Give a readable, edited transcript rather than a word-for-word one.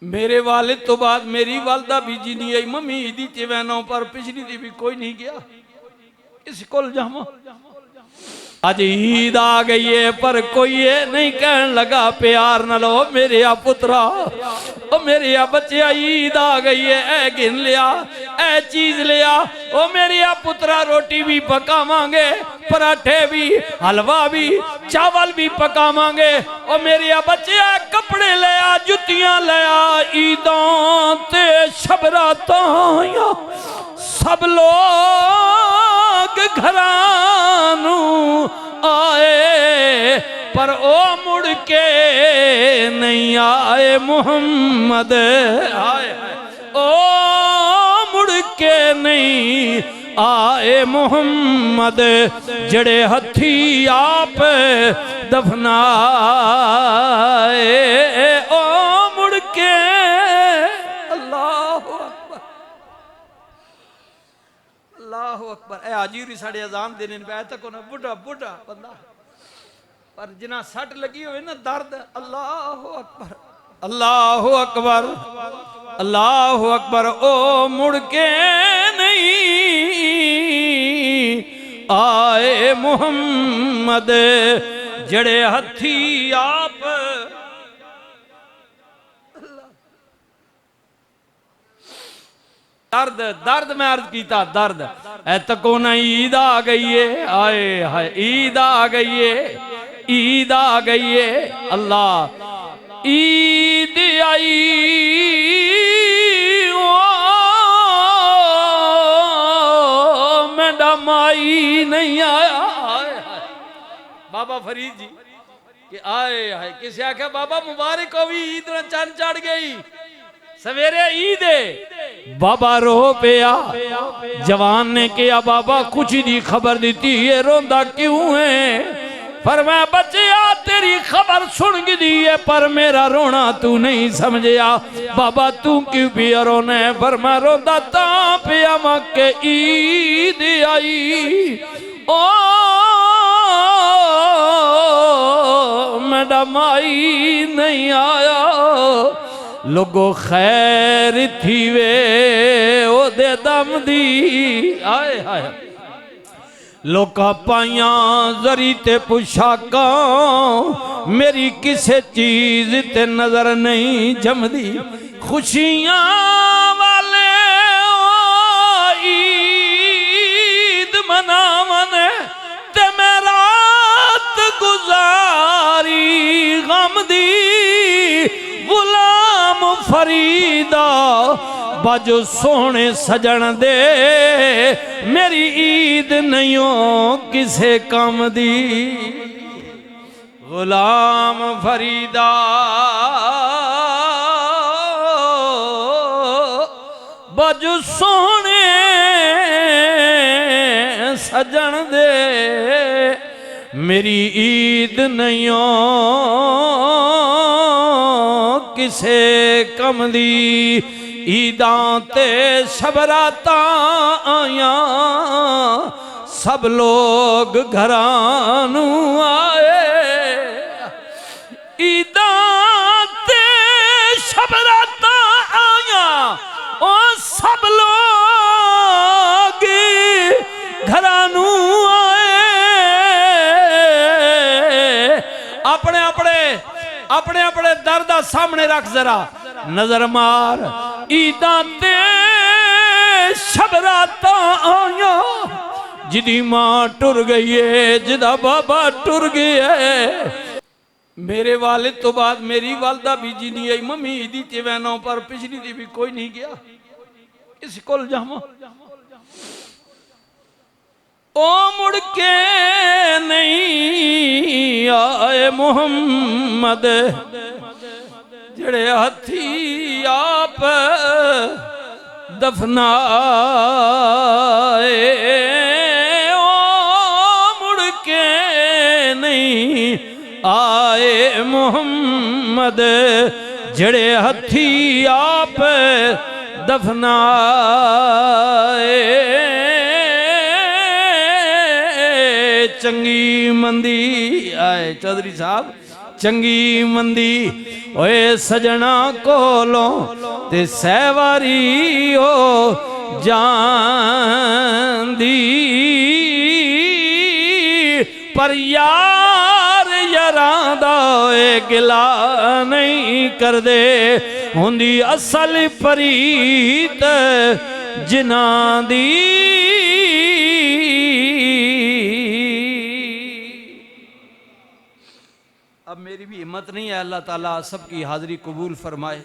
میرے والد تو بعد میری والدہ بھی جی نہیں آئی ممی عیدی چوینوں پر پچھلی دی بھی کوئی نہیں گیا اس کل جامع آج عید آ گئی ہے پر کوئی یہ نہیں کہنے لگا پیار نہ لو میرے پترا او میرے بچے عید آ گئی ہے اے گن لیا اے چیز لیا او میرے پترا روٹی بھی پکا مانگے پراٹھے بھی حلوہ بھی چاول بھی پکا مانگے او میرے بچے کپڑے لیا جتیاں لیا عیدوں تے شبراتاں یا سب لوگ گھرانوں آئے پر او مڑ کے نہیں آئے محمد آئے او مڑ کے نہیں آئے محمد جڑے ہتھی آپ دفنائے او مڑ کے اللہ اکبر اے آجیری ساڑھے ازام دینے پہ آئے تک انہیں بڑھا بڑھا بندہ پر جنہ سٹ لگی ہوئے نا درد اللہ اکبر اللہ اکبر اللہ اکبر او مڑ کے نہیں آئے محمد جڑے ہتھی آپ درد درد میں عرض کیتا درد اے تکونہ عید آ گئی ہے آئے ہائے عید آ گئی ہے عید آ گئی ہے اللہ عید آئی میڈا مائی نہیں آیا بابا فرید جی کہ آئے ہائے کسی آکھا بابا مبارک ہوئی عید نہ چند چڑھ گئی سویرے عید ہے بابا رو پیا جوان نے کیا بابا کچھ دی خبر دیتی یہ روندہ کیوں ہے فرمایا بچیا تیری خبر سن گئی ہے پر میرا رونا تو نہیں سمجھیا بابا تو کیوں پیا رونا ہے فرمایا روندہ تاں پیا مکہ عید آئی او میڈم آئی نہیں آیا لوگو خیر تھی وے او دے دم دی آئے آئے لوکا پائیاں زری تے پوشاکاں میری کسے چیز تے نظر نہیں جم دی خوشیاں والے عید مناون تے میں رات گزاری غم دی غلام فریدہ باجو سونے سجن دے میری عید نہیں ہو کسے کام دی غلام فریدہ باجو سونے سجن دے میری عید نہیں ہو کسے کم دی عیداں تے شبراتاں آیاں سب لوگ گھرانوں آئے عیداں تے شبراتاں آیاں او سب لوگ گھرانوں آئے اپنے اپنے دردہ سامنے رکھ ذرا نظر مار عیداں تے شبراتاں آیاں جدی ماں ٹر گئی ہے جدہ بابا ٹر گئی ہے میرے والد تو بعد میری والدہ بھی جی نہیں آئی ممی عیدی چوینوں پر پچھلی دی بھی کوئی نہیں گیا اس کل جامع او مڑ کے نہیں آئے محمد جڑے ہتھی آپ دفنائے او مڑ کے نہیں آئے محمد جڑے ہتھی آپ دفنائے چنگی مندی آئے چودھری صاحب چنگی مندی اوے سجنا کولوں تے سیواری ہو جاندی پر یار یاراں دا اے گلا نہیں کر دے ہوندی اصل پریت جناں دی اب میری بھی ہمت نہیں ہے اللہ تعالیٰ سب کی حاضری قبول فرمائے